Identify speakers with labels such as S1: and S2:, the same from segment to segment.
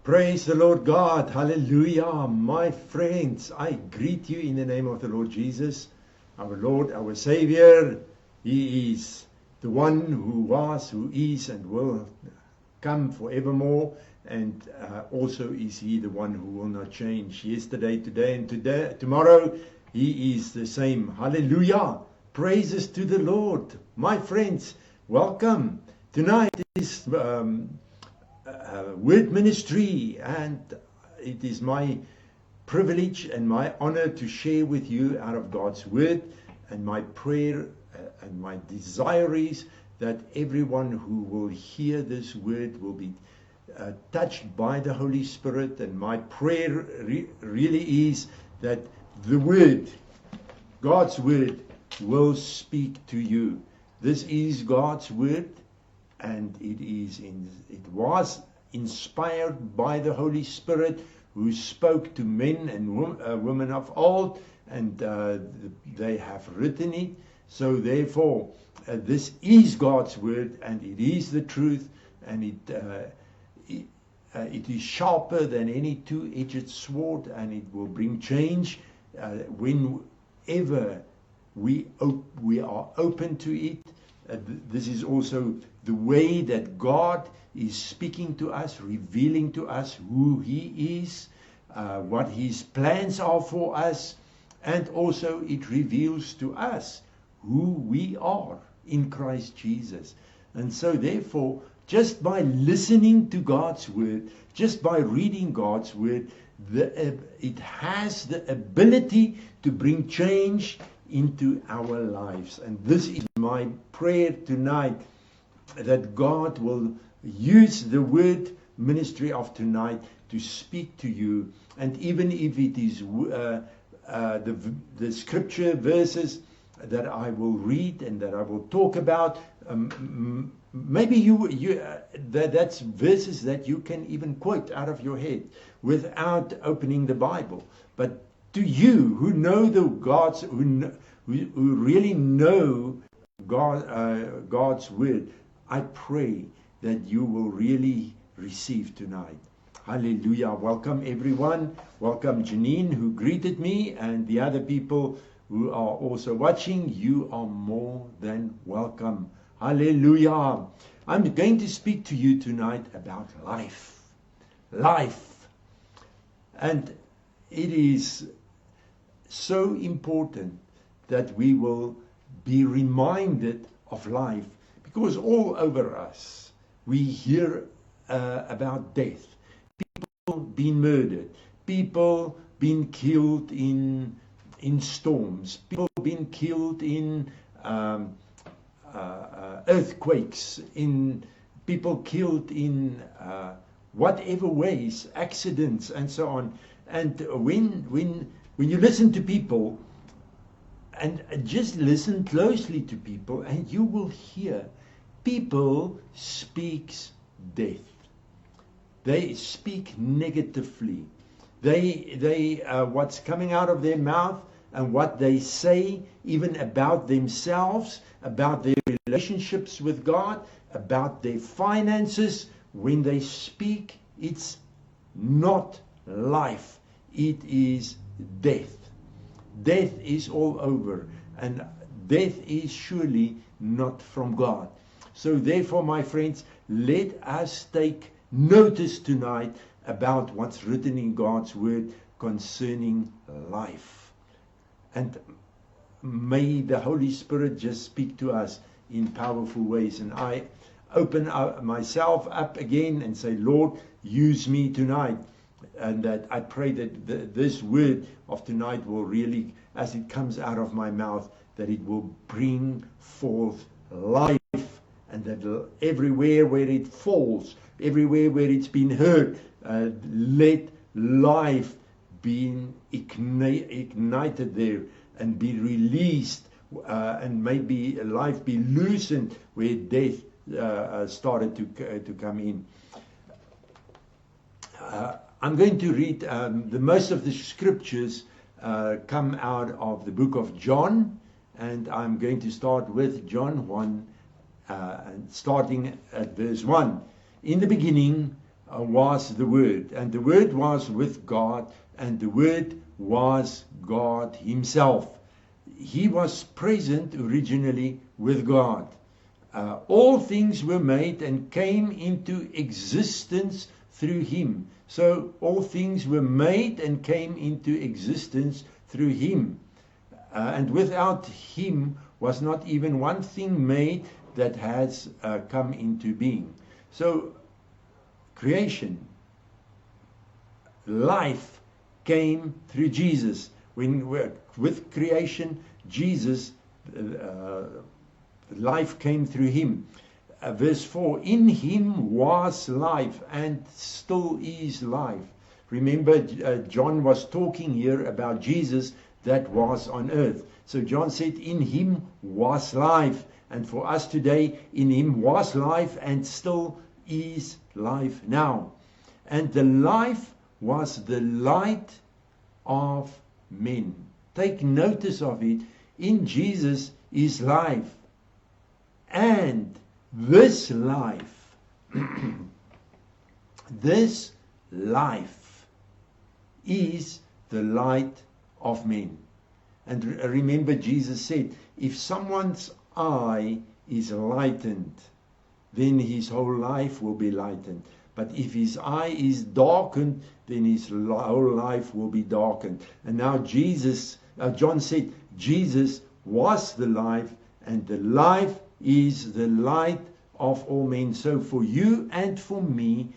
S1: Praise the Lord God. Hallelujah. My friends, I greet you in the name of the Lord Jesus, our Lord, our Savior. He is the one who was, who is, and will come forevermore. And also is He the one who will not change. Yesterday, today, and tomorrow, He is the same. Hallelujah. Praises to the Lord. My friends, welcome. Tonight is word ministry, and it is my privilege and my honor to share with you out of God's word. And my prayer and my desire is that everyone who will hear this word will be touched by the Holy Spirit. And my prayer really is that the word, God's word, will speak to you. This is God's word, and it was inspired by the Holy Spirit, who spoke to men and women of old, and they have written it. So therefore, this is God's word, and it is the truth, and it is sharper than any two-edged sword, and it will bring change whenever we are open to it. This is also the way that God is speaking to us, revealing to us who He is, what His plans are for us, and also it reveals to us who we are in Christ Jesus. And so therefore, just by listening to God's word, just by reading God's word, it has the ability to bring change into our lives. And this is my prayer tonight, that God will use the word ministry of tonight to speak to you. And even if it is the scripture verses that I will read and that I will talk about, maybe that's verses that you can even quote out of your head without opening the Bible. But to you who know the gods, who really know God's word, I pray that you will really receive tonight. Hallelujah. Welcome everyone. Welcome Janine, who greeted me, and the other people who are also watching. You are more than welcome. Hallelujah. I'm going to speak to you tonight about life. Life. And it is so important that we will be reminded of life, because all over us we hear about death. People being murdered, people being killed in storms, people being killed in earthquakes, in people killed in whatever ways, accidents and so on. And when you listen to people, and just listen closely to people, and you will hear people speaks death. They speak negatively. They what's coming out of their mouth and what they say, even about themselves, about their relationships with God, about their finances, when they speak, it's not life. It is death. Death is all over, and death is surely not from God. So therefore, my friends, let us take notice tonight about what's written in God's word concerning life. And may the Holy Spirit just speak to us in powerful ways. And I open myself up again and say, Lord, use me tonight. And that I pray that this word of tonight will really, as it comes out of my mouth, that it will bring forth life, and that everywhere where it falls, everywhere where it's been heard, let life be ignited there and be released, and maybe life be loosened where death started to come in. I'm going to read the most of the scriptures come out of the book of John, and I'm going to start with John 1, and starting at verse 1. In the beginning was the Word, and the Word was with God, and the Word was God Himself. He was present originally with God. All things were made and came into existence through Him. So all things were made and came into existence through Him. And without Him was not even one thing made that has come into being. So creation, life came through Jesus. With creation, Jesus, life came through Him. Verse 4, in Him was life and still is life. Remember, John was talking here about Jesus that was on earth. So John said, in Him was life. And for us today, in Him was life and still is life now. And the life was the light of men. Take notice of it. In Jesus is life. And this life, this life is the light of men. And remember, Jesus said, if someone's eye is lightened, then his whole life will be lightened. But if his eye is darkened, then his whole life will be darkened. And now John said, Jesus was the life, and the life is the light of all men. So for you and for me,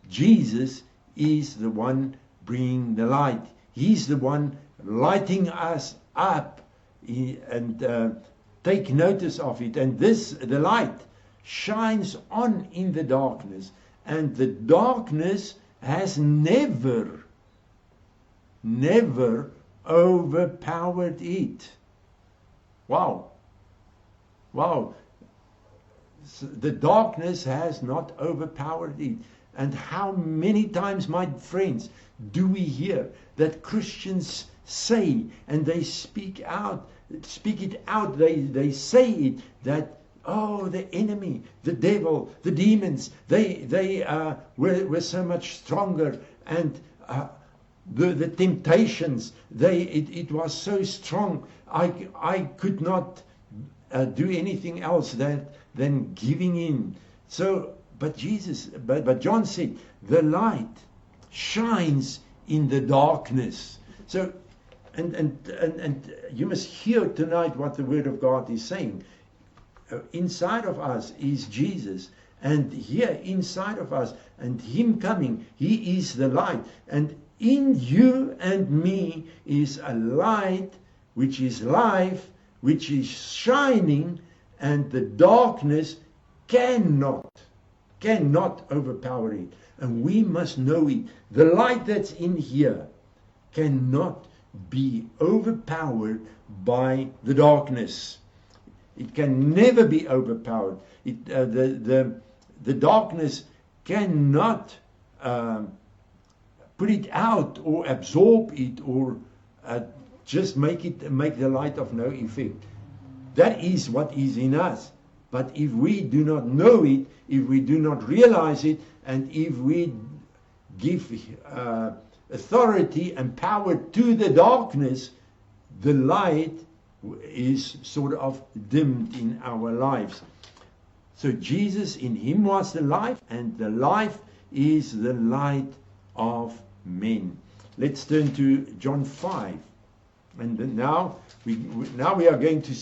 S1: Jesus is the one bringing the light. He's the one lighting us up, and take notice of it. And the light shines on in the darkness, and the darkness has never overpowered it. Wow. The darkness has not overpowered it. And how many times, my friends, do we hear that Christians say, and they speak it out, they say it, that, oh, the enemy, the devil, the demons, they were so much stronger, and the temptations, it was so strong, I could not do anything else than giving in. So, but John said, the light shines in the darkness. So, and you must hear tonight what the Word of God is saying. Inside of us is Jesus, and here inside of us, and Him coming, He is the light, and in you and me is a light which is life, which is shining, and the darkness cannot overpower it. And we must know it. The light that's in here cannot be overpowered by the darkness. It can never be overpowered. The darkness cannot put it out or absorb it or just make the light of no effect. That is what is in us. But if we do not know it, if we do not realize it, and if we give authority and power to the darkness, the light is sort of dimmed in our lives. So Jesus, in Him was the life, and the life is the light of men. Let's turn to John 5. And now we are going to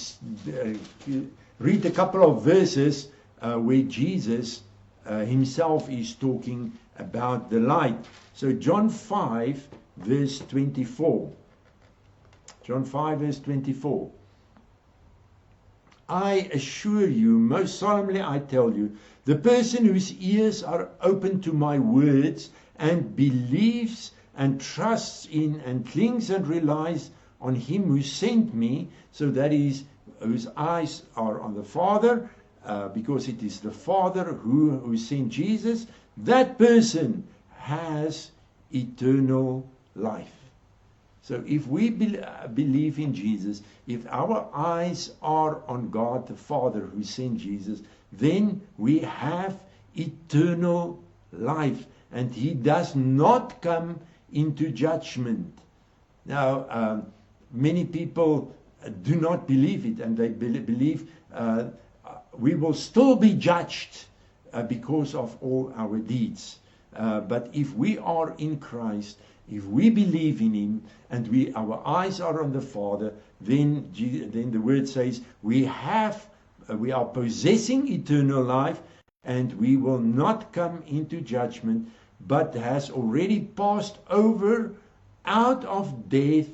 S1: read a couple of verses where Jesus Himself is talking about the light. So John 5 verse 24. John 5 verse 24. I assure you, most solemnly I tell you, the person whose ears are open to my words and believes and trusts in and clings and relies on Him who sent me, so that is, whose eyes are on the Father, because it is the Father who sent Jesus, that person has eternal life. So if we believe in Jesus, if our eyes are on God the Father who sent Jesus, then we have eternal life. and he does not come into judgment. Now, many people do not believe it, and they believe we will still be judged because of all our deeds. But if we are in Christ, if we believe in him, and our eyes are on the Father, then the word says we are possessing eternal life, and we will not come into judgment, but has already passed over out of death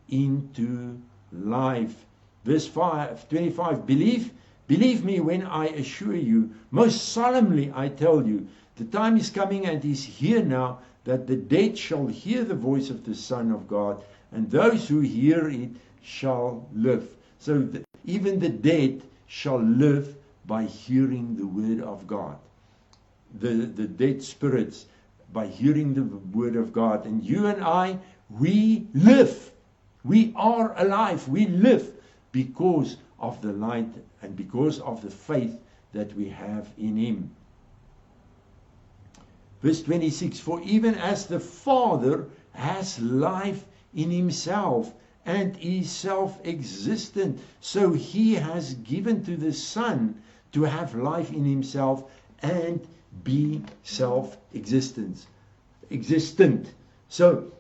S1: into life. Verse 25, believe me when I assure you, most solemnly I tell you, the time is coming and is here now, that the dead shall hear the voice of the Son of God, and those who hear it shall live. So even the dead shall live by hearing the word of God. The dead spirits, by hearing the word of God. And you and I, we live. We are alive. We live because of the light and because of the faith that we have in him. Verse 26, for even as the Father has life in himself and is self-existent, so he has given to the Son to have life in himself and be self-existent. So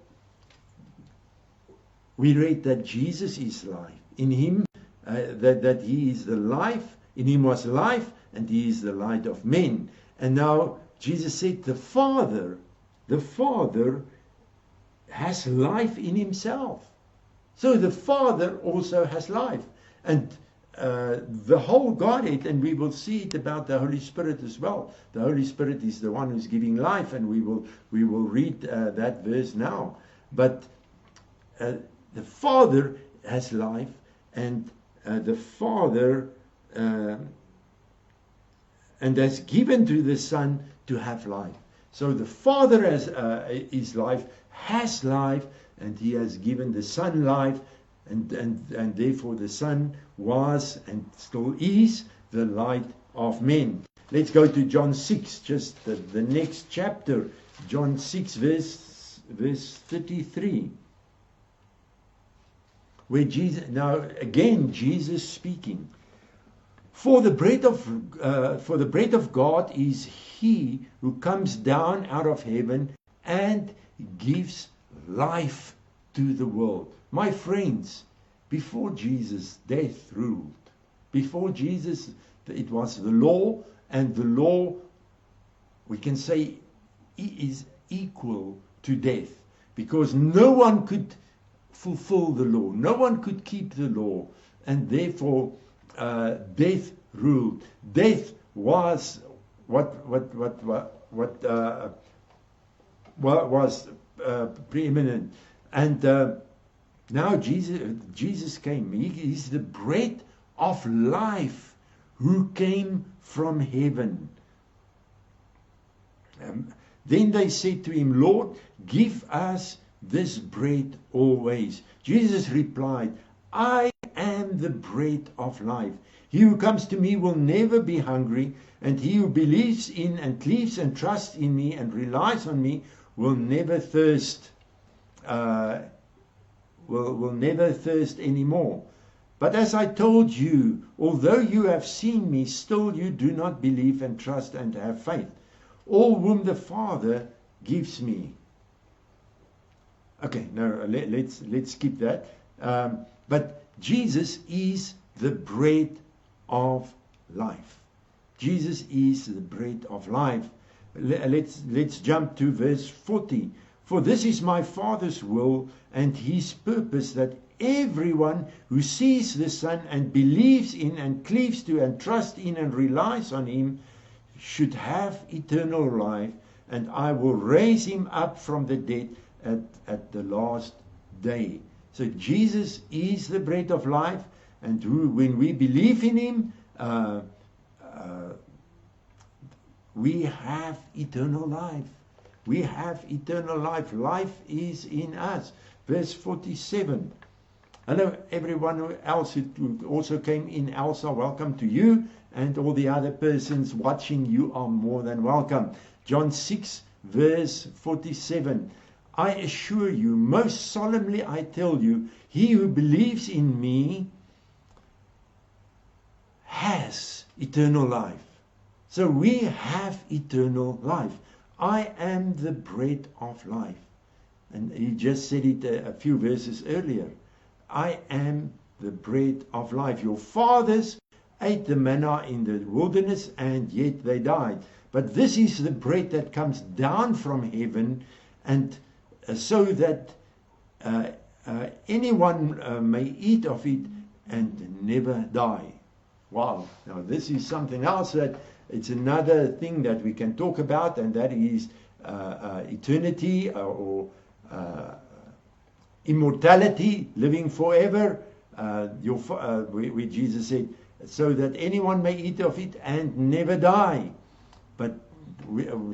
S1: we read that Jesus is life. In him, that he is the life. In him was life, and he is the light of men. And now Jesus said the Father has life in himself. So the Father also has life. And the whole Godhead, and we will see it about the Holy Spirit as well. The Holy Spirit is the one who's giving life, and we will read that verse now. But the Father has life, and the Father and has given to the Son to have life. So the Father is life, has life, and he has given the Son life, and therefore the Son was and still is the light of men. Let's go to John 6, just the next chapter. John 6, verse 33. Where Jesus speaking. For the bread of God is he who comes down out of heaven and gives life to the world. My friends, before Jesus, death ruled. Before Jesus, it was the law, and the law, we can say, is equal to death, because no one could fulfill the law. No one could keep the law, and therefore death ruled. Death was what was preeminent, and now Jesus came. He is the bread of life who came from heaven. Then they said to him, Lord, give us this bread always. Jesus replied, I am the bread of life. He who comes to me will never be hungry, and he who believes in and cleaves and trusts in me and relies on me will never thirst. Will never thirst anymore. But as I told you, although you have seen me, still you do not believe and trust and have faith. All whom the Father gives me. Okay, no, let's skip that. But Jesus is the bread of life. Jesus is the bread of life. Let's jump to verse 40. For this is my Father's will and his purpose, that everyone who sees the Son and believes in and cleaves to and trusts in and relies on him should have eternal life, and I will raise him up from the dead at the last day. So Jesus is the bread of life, and when we believe in him, we have eternal life. We have eternal life. Life is in us. Verse 47. Hello, everyone else who also came in. Elsa, welcome to you. And all the other persons watching, you are more than welcome. John 6, verse 47. I assure you, most solemnly I tell you, he who believes in me has eternal life. So we have eternal life. I am the bread of life. And he just said it a few verses earlier. I am the bread of life. Your fathers ate the manna in the wilderness and yet they died. But this is the bread that comes down from heaven, and so that anyone may eat of it and never die. Wow. Now this is something else that it's another thing that we can talk about, and that is eternity or immortality, living forever. Where Jesus said, so that anyone may eat of it and never die. But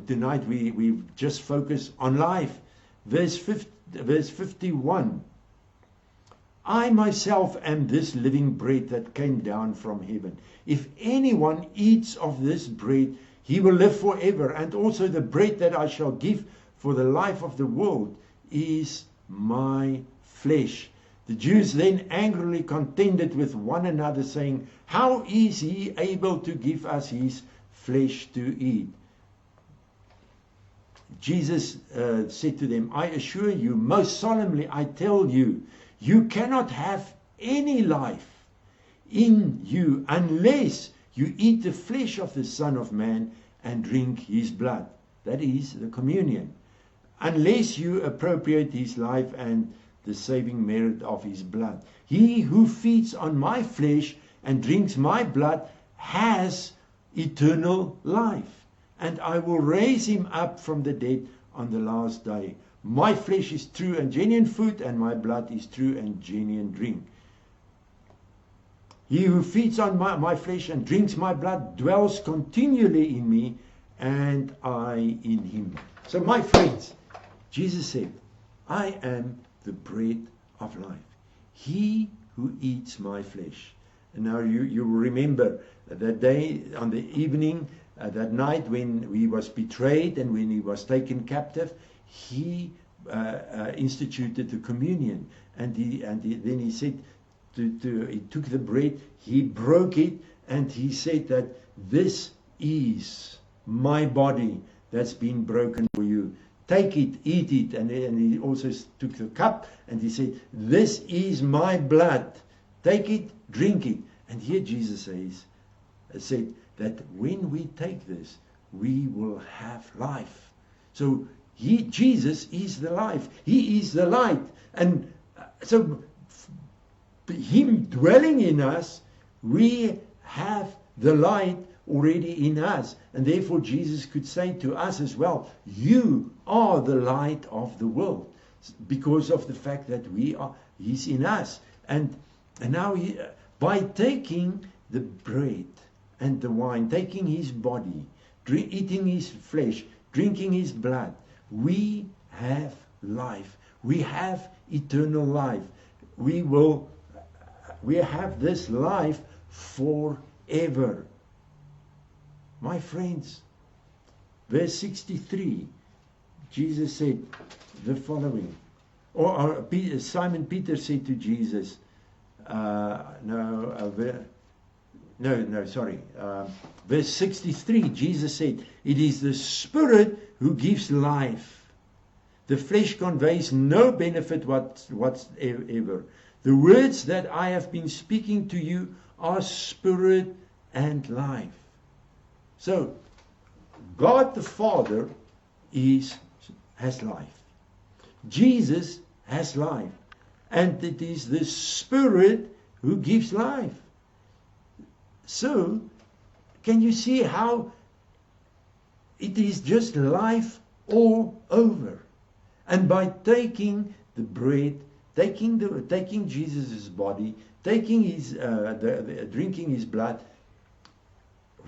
S1: tonight we just focus on life. Verse 51. I myself am this living bread that came down from heaven. If anyone eats of this bread, he will live forever. And also the bread that I shall give for the life of the world is my flesh. The Jews then angrily contended with one another, saying, how is he able to give us his flesh to eat? Jesus said to them, I assure you, most solemnly I tell you, you cannot have any life in you unless you eat the flesh of the Son of Man and drink his blood. That is the communion. Unless you appropriate his life and the saving merit of his blood. He who feeds on my flesh and drinks my blood has eternal life, and I will raise him up from the dead on the last day. My flesh is true and genuine food, and my blood is true and genuine drink. He who feeds on my flesh and drinks my blood dwells continually in me, and I in him. So my friends, Jesus said, I am the bread of life. He who eats my flesh. And now you will remember that day on the evening, that night when he was betrayed and when he was taken captive, he instituted the communion, and then he said he took the bread, he broke it, and he said that this is my body that's been broken for you. Take it, eat it. And he also took the cup and he said, this is my blood. Take it, drink it. And here Jesus said that when we take this, we will have life. So Jesus is the life. He is the light. And so him dwelling in us, we have the light already in us. And therefore Jesus could say to us as well, you are the light of the world, because of the fact that he's in us. And now by taking the bread and the wine, taking his body, eating his flesh, drinking his blood, we have life. We have eternal life. We have this life forever. My friends, verse 63, Jesus said the following. Simon Peter said to Jesus, verse 63, Jesus said, it is the Spirit who gives life. The flesh conveys no benefit whatsoever. The words that I have been speaking to you are spirit and life. So, God the Father has life. Jesus has life. And it is the Spirit who gives life. So, can you see how it is just life all over? And by taking the bread, taking Jesus' body, taking drinking his blood,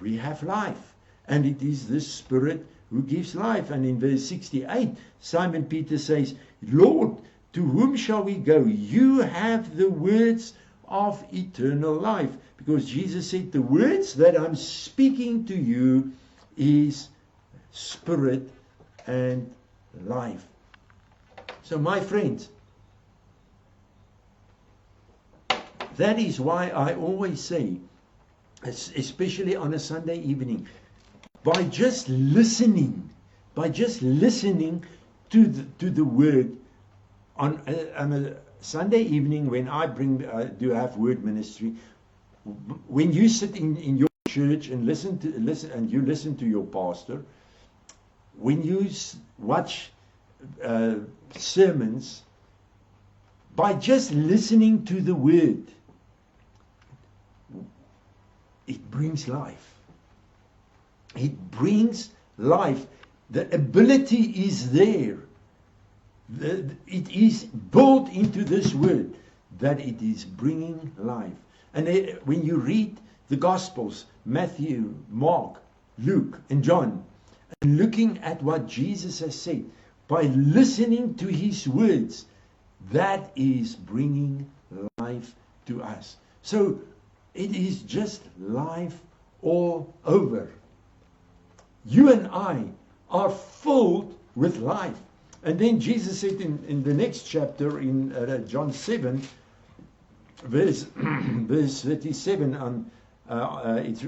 S1: we have life. And it is the Spirit who gives life. And in verse 68, Simon Peter says, Lord, to whom shall we go? You have the words of eternal life. Because Jesus said, the words that I'm speaking to you is spirit and life. So my friends, that is why I always say, especially on a Sunday evening, by just listening to the word on a Sunday evening when I do have word ministry, when you sit in your church and listen to your pastor, when you watch sermons, by just listening to the word, it brings life. It brings life. The ability is there. It is built into this word that it is bringing life. And when you read the Gospels, Matthew, Mark, Luke, and John, and looking at what Jesus has said, by listening to his words, that is bringing life to us. So it is just life all over. You and I are filled with life. And then Jesus said in the next chapter, in John 7, verse 37,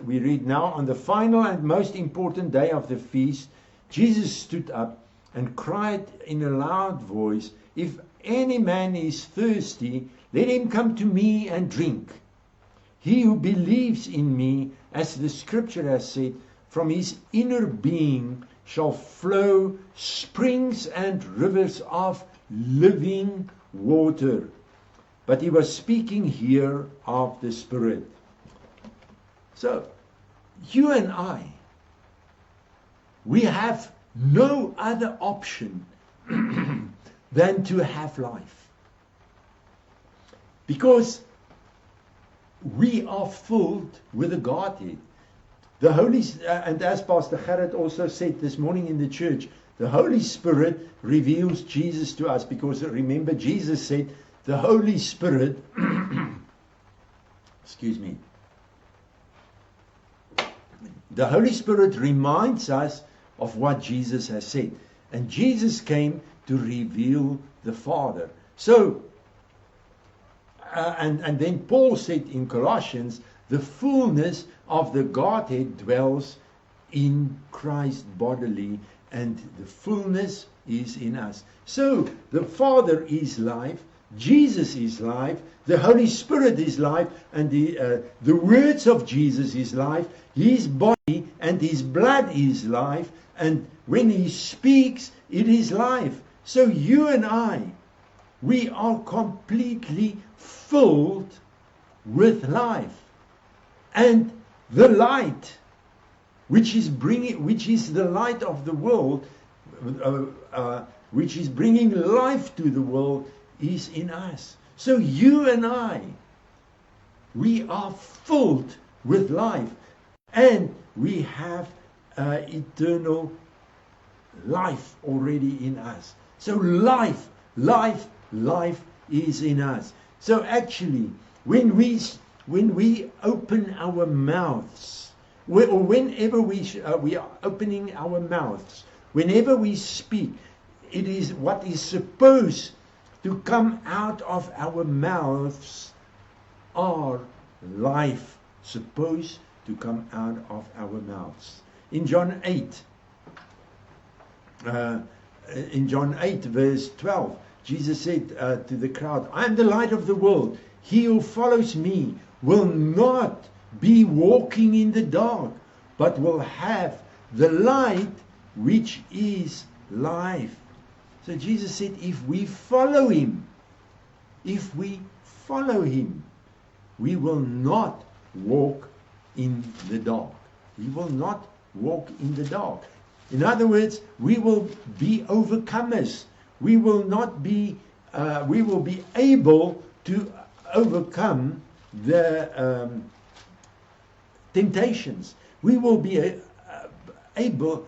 S1: we read, "Now on the final and most important day of the feast, Jesus stood up and cried in a loud voice, 'If any man is thirsty, let him come to me and drink. He who believes in me, as the scripture has said, from his inner being shall flow springs and rivers of living water.'" But he was speaking here of the Spirit. So, you and I, we have no other option than to have life. Because we are filled with the Godhead. The Holy, and as Pastor Gerrit also said this morning in the church, the Holy Spirit reveals Jesus to us, because remember Jesus said the Holy Spirit, excuse me, the Holy Spirit reminds us of what Jesus has said. And Jesus came to reveal the Father. So, and then Paul said in Colossians, the fullness of the Godhead dwells in Christ bodily, and the fullness is in us. So, the Father is life, Jesus is life, the Holy Spirit is life, and the words of Jesus is life, his body and his blood is life, and when he speaks, it is life. So you and I, we are completely filled with life. And the light, which is the light of the world, which is bringing life to the world, is in us. So you and I, we are filled with life, and we have eternal life already in us. So life is in us. So actually, when we open our mouths, or whenever we are opening our mouths, whenever we speak, it is what is supposed to come out of our mouths are life, supposed to come out of our mouths. In John 8, verse 12, Jesus said to the crowd, "I am the light of the world. He who follows me will not be walking in the dark, but will have the light which is life." So Jesus said, if we follow him, we will not walk in the dark. We will not walk in the dark. In other words, we will be overcomers. We will be able to overcome the temptations. We will be able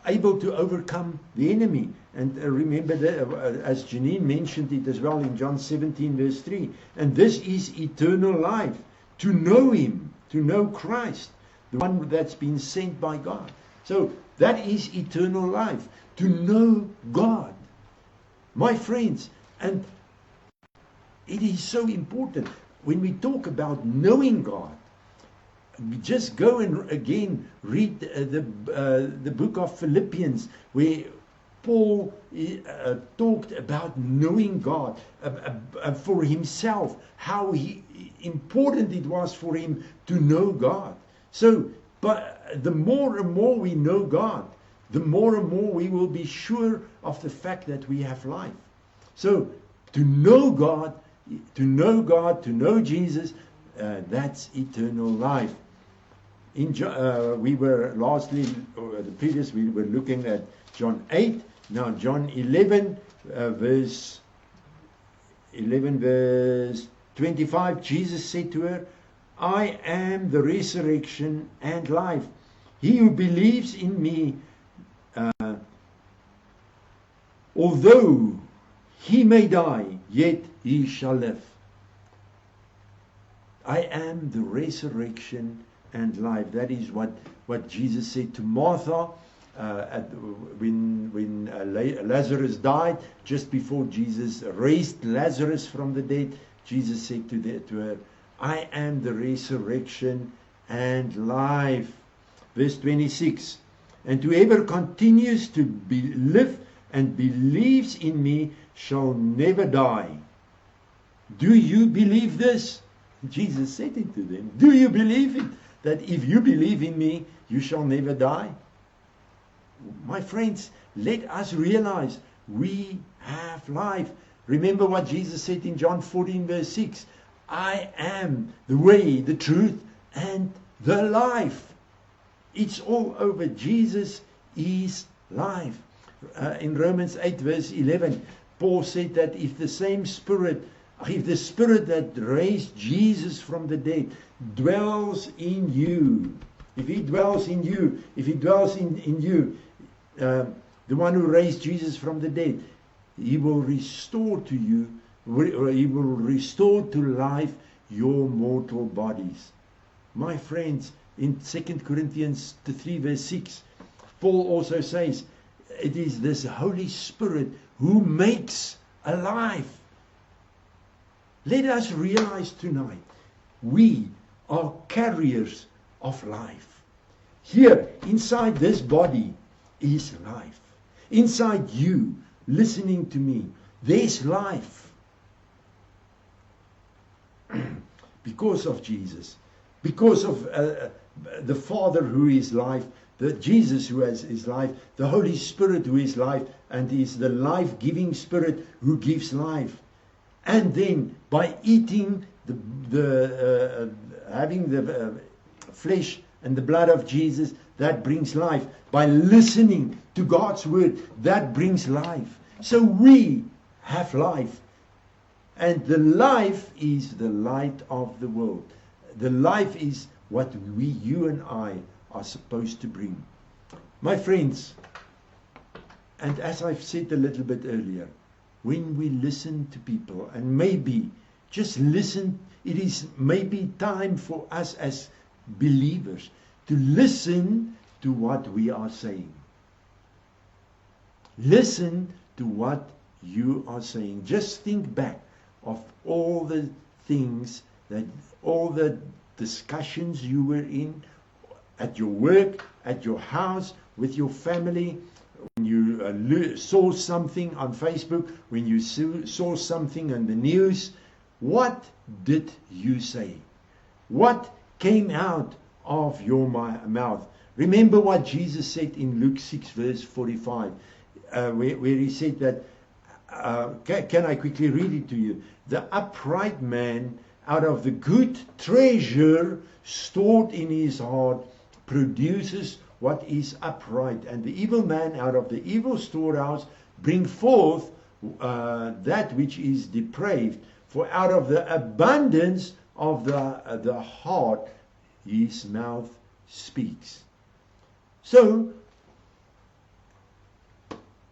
S1: to overcome the enemy. And remember that, as Janine mentioned it as well in John 17 verse 3. And this is eternal life, to know him, to know Christ, the one that's been sent by God. So that is eternal life, to know God. My friends, and it is so important when we talk about knowing God. Just go and again read the book of Philippians, where Paul talked about knowing God for himself, how important it was for him to know God. So, but the more and more we know God, the more and more we will be sure of the fact that we have life. So, to know God, to know Jesus, that's eternal life. We were we were looking at John 8. Now John 11, verse 25, Jesus said to her, I am the resurrection and life. He who believes in me, although he may die, yet he shall live. I am the resurrection and life. That is what Jesus said to Martha when Lazarus died. Just before Jesus raised Lazarus from the dead, Jesus said to her, I am the resurrection and life. Verse 26, and whoever continues to live and believes in me shall never die. Do you believe this? Jesus said it to them. Do you believe it? That if you believe in me, you shall never die? My friends, let us realize we have life. Remember what Jesus said in John 14 verse 6. I am the way, the truth, and the life. It's all over. Jesus is life. In Romans 8 verse 11, Paul said that if the Spirit that raised Jesus from the dead dwells in you, if he dwells in you, the one who raised Jesus from the dead, he will restore to you, or he will restore to life your mortal bodies. My friends, in 2 Corinthians 3 verse 6, Paul also says, it is this Holy Spirit who makes alive. Let us realize tonight, we are carriers of life. Here, inside this body, is life. Inside you, listening to me, there's life. Because of Jesus. Because of the Father who is life, the Jesus who is life, the Holy Spirit who is life, and is the life-giving Spirit who gives life. And then by eating having the flesh and the blood of Jesus, that brings life. By listening to God's word, that brings life. So we have life. And the life is the light of the world. The life is what you and I are supposed to bring. My friends, and as I've said a little bit earlier, when we listen to people, and maybe just listen, it is maybe time for us as believers to listen to what we are saying. Listen to what you are saying. Just think back of all the things all the discussions you were in, at your work, at your house, with your family, when you saw something on Facebook, when you saw something on the news. What did you say? What came out of your mouth? Remember what Jesus said in Luke 6 verse 45, where he said that, can I quickly read it to you? The upright man out of the good treasure stored in his heart produces what is upright, and the evil man out of the evil storehouse bring forth that which is depraved. For out of the abundance of the heart his mouth speaks. So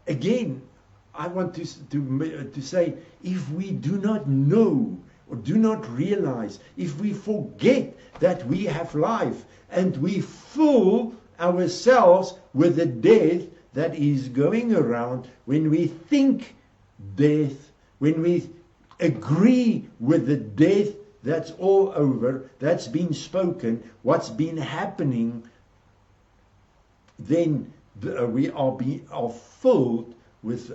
S1: again, I want to say, if we do not know or do not realize, if we forget that we have life and we full ourselves with the death that is going around when we think death, when we agree with the death that's all over, that's been spoken, what's been happening, then we are filled with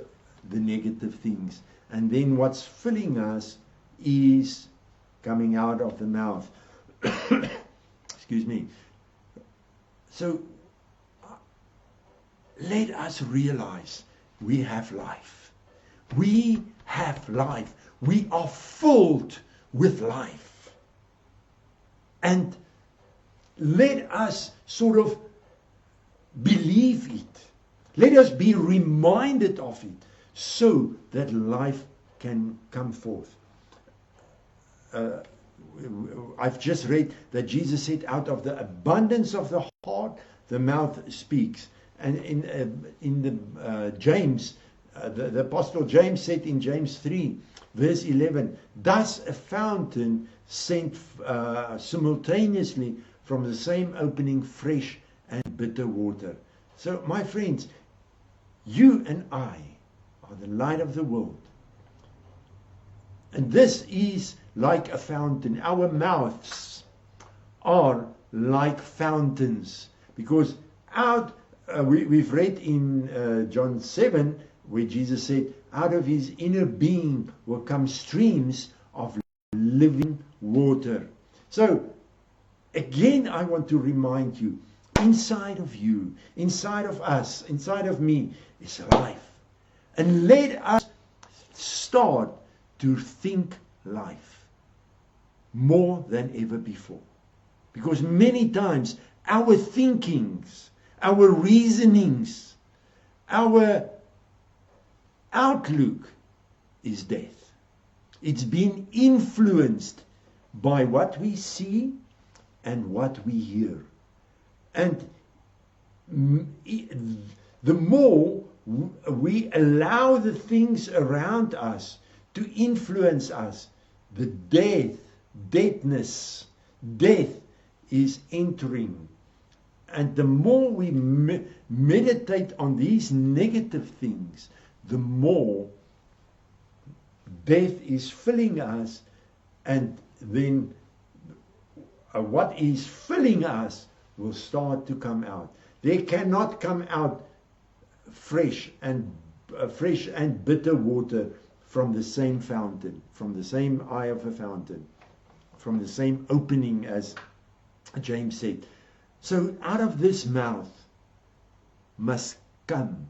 S1: the negative things. And then what's filling us is coming out of the mouth. Excuse me. So let us realize we have life. We have life. We are filled with life. And let us sort of believe it. Let us be reminded of it so that life can come forth. I've just read that Jesus said, out of the abundance of the heart, the mouth speaks. And in the James, the Apostle James said in James 3, verse 11, thus a fountain sent simultaneously from the same opening fresh and bitter water. So, my friends, you and I are the light of the world. And this is like a fountain. Our mouths are like fountains. Because we've read in John 7, where Jesus said, out of his inner being will come streams of living water. So, again, I want to remind you, inside of you, inside of us, inside of me is life. And let us start to think life more than ever before. Because many times our thinkings, our reasonings, our outlook is death. It's been influenced by what we see and what we hear. And the more we allow the things around us to influence us, the death is entering. And the more we meditate on these negative things, the more death is filling us, and then what is filling us will start to come out. They cannot come out fresh and bitter water from the same fountain, from the same eye of a fountain, from the same opening, as James said. So out of this mouth must come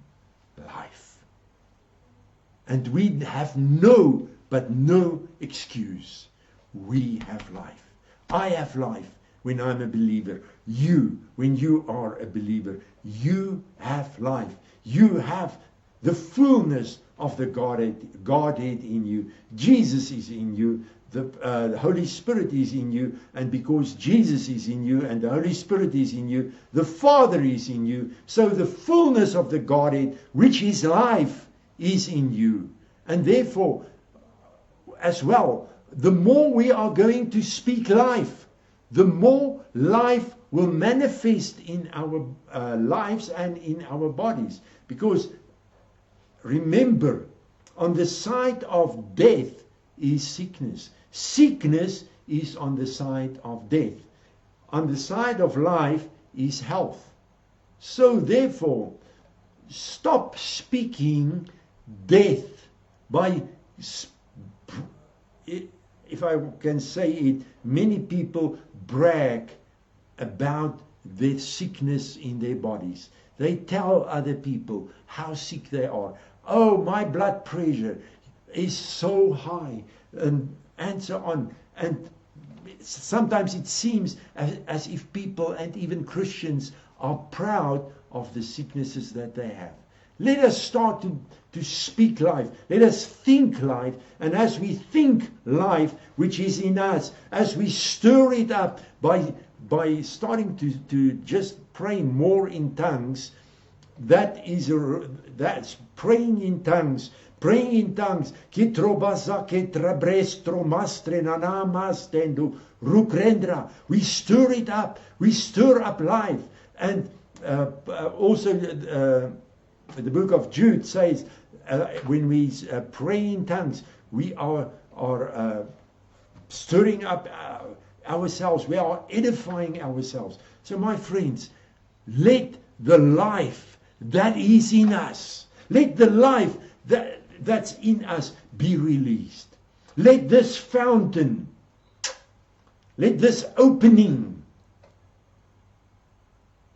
S1: life. And we have no excuse. We have life. I have life when I'm a believer. When you are a believer, you have life. You have the fullness of the Godhead in you. Jesus is in you. The Holy Spirit is in you. And because Jesus is in you and the Holy Spirit is in you, the Father is in you. So the fullness of the Godhead, which is life, is in you. And therefore, as well, the more we are going to speak life, the more life will manifest in our lives and in our bodies. Because remember, on the side of death is sickness. Sickness is on the side of death. On the side of life is health. So therefore, stop speaking death by, if I can say it, many people brag about their sickness in their bodies. They tell other people how sick they are. Oh, my blood pressure is so high, and so on. And sometimes it seems as if people and even Christians are proud of the sicknesses that they have. Let us start to speak life. Let us think life. And as we think life, which is in us, as we stir it up by starting to just pray more in tongues, that's praying in tongues. Praying in tongues. We stir it up. We stir up life. And Also, the book of Jude says, when we pray in tongues, we are stirring up ourselves. We are edifying ourselves. So, my friends, let the life that is in us, let the life that's in us be released. Let this fountain, let this opening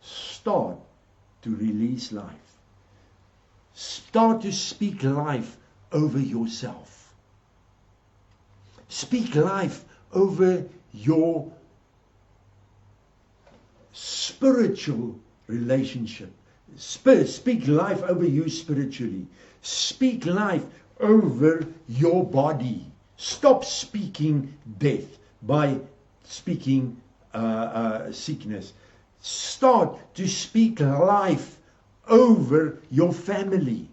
S1: start to release life. Start to speak life over yourself. Speak life over your spiritual relationship. Speak life over you spiritually. Speak life over your body. Stop speaking death by speaking sickness. Start to speak life over your family.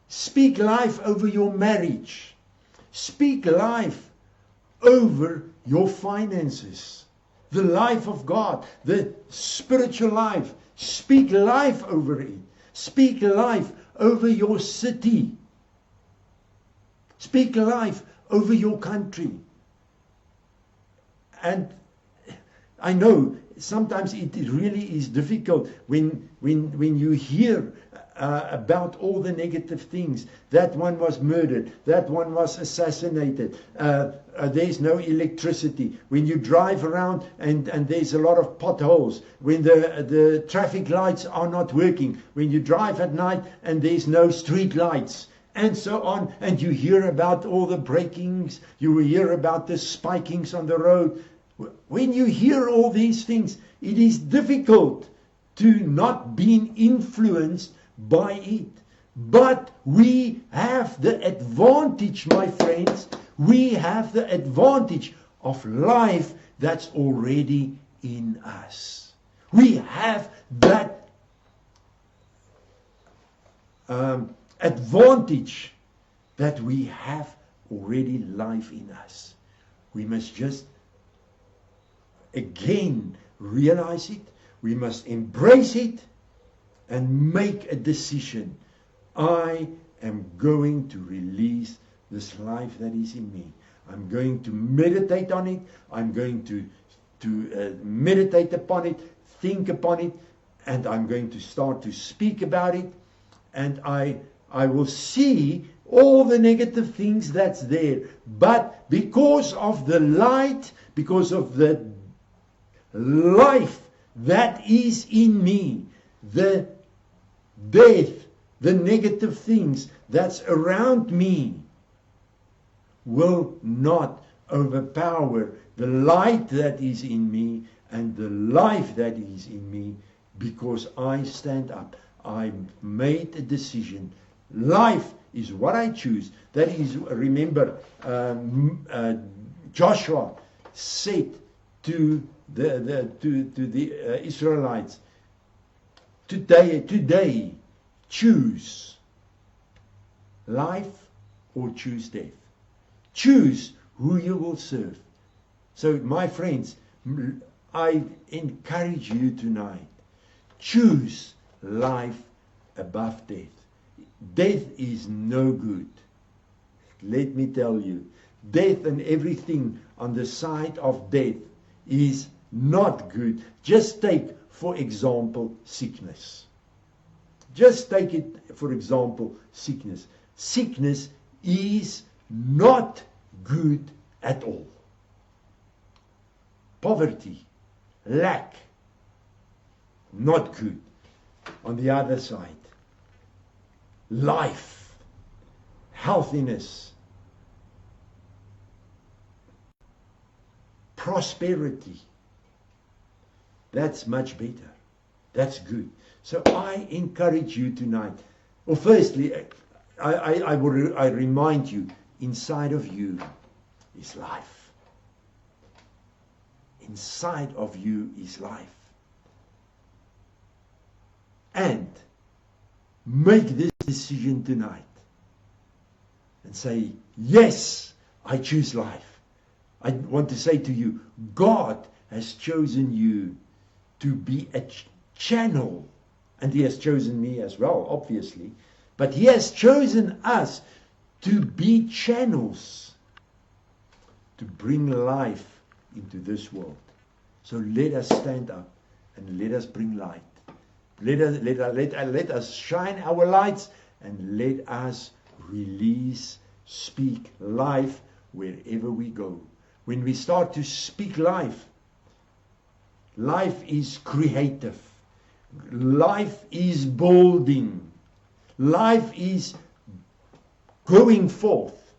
S1: Speak life over your marriage. Speak life over your finances. The life of God, the spiritual life. Speak life over it. Speak life over your city. Speak life over your country. And I know sometimes it really is difficult when you hear about all the negative things. That one was murdered. That one was assassinated. There's no electricity. When you drive around and there's a lot of potholes. When the traffic lights are not working. When you drive at night and there's no street lights. And so on. And you hear about all the breakings. You hear about the spikings on the road. When you hear all these things, it is difficult to not be influenced by it. But we have the advantage, my friends. We have the advantage of life that's already in us. We have that advantage that we have already life in us. We must just again realize it. We must embrace it and make a decision. I am going to release this life that is in me. I'm going to meditate on it. I'm going to meditate upon it, think upon it, and I'm going to start to speak about it. And I will see all the negative things that's there. But because of the light, because of the life that is in me, the death, the negative things that's around me will not overpower the light that is in me and the life that is in me, because I stand up. I made a decision. Life is what I choose. That is, remember, Joshua said to the Israelites, today choose life or choose death. Choose who you will serve. So, my friends, I encourage you tonight, choose life above death. Death is no good. Let me tell you, death and everything on the side of death is not good. Just take, for example, sickness. Just take it, for example, sickness. Sickness is not good at all. Poverty, lack, not good. On the other side, life, healthiness, prosperity, that's much better. That's good. So I encourage you tonight. Well, firstly, I remind you, inside of you is life. Inside of you is life. And make this decision tonight and say, yes, I choose life. I want to say to you, God has chosen you to be a channel. And he has chosen me as well, obviously. But he has chosen us to be channels to bring life into this world. So let us stand up and let us bring light. Let us shine our lights and let us release, speak life wherever we go. When we start to speak life, life is creative. Life is building. Life is going forth.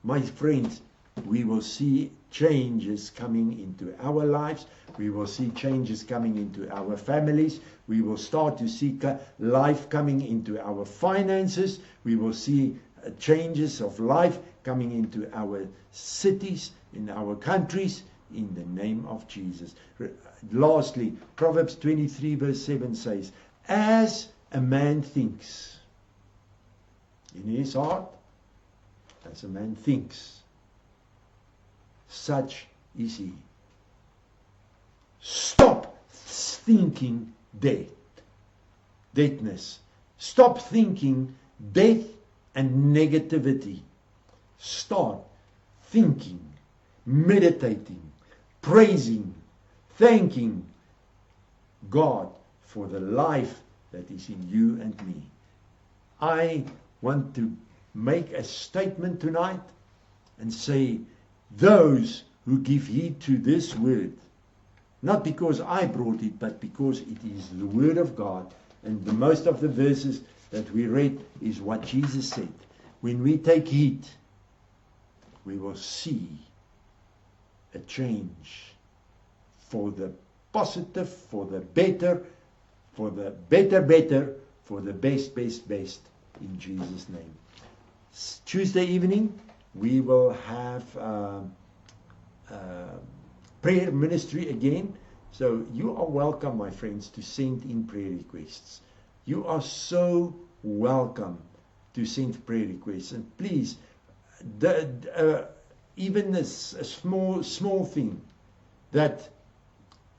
S1: My friends, we will see changes coming into our lives. We will see changes coming into our families. We will start to see life coming into our finances. We will see changes of life coming into our cities, in our countries, in the name of Jesus. Lastly, Proverbs 23 verse 7 says, as a man thinks in his heart, as a man thinks, such is he. Stop thinking deadness. Stop thinking death and negativity. Start thinking, meditating, praising, thanking God for the life that is in you and me. I want to make a statement tonight and say, those who give heed to this word, not because I brought it, but because it is the word of God, and the most of the verses that we read is what Jesus said. When we take heed, we will see a change for the positive, for the better, for the better, for the best in Jesus' name. Tuesday evening, we will have prayer ministry again. So you are welcome, my friends, to send in prayer requests. You are so welcome to send prayer requests. And please, even a small thing that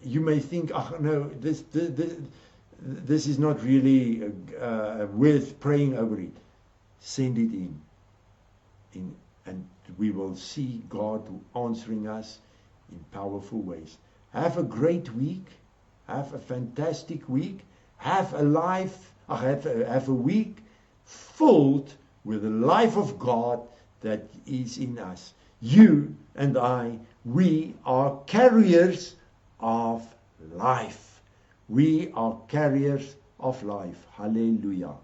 S1: you may think, oh no, this is not really worth praying over it. Send it in, and we will see God answering us in powerful ways. Have a great week. Have a fantastic week. Have a week filled with the life of God that is in us. You and I, we are carriers of life. We are carriers of life. Hallelujah.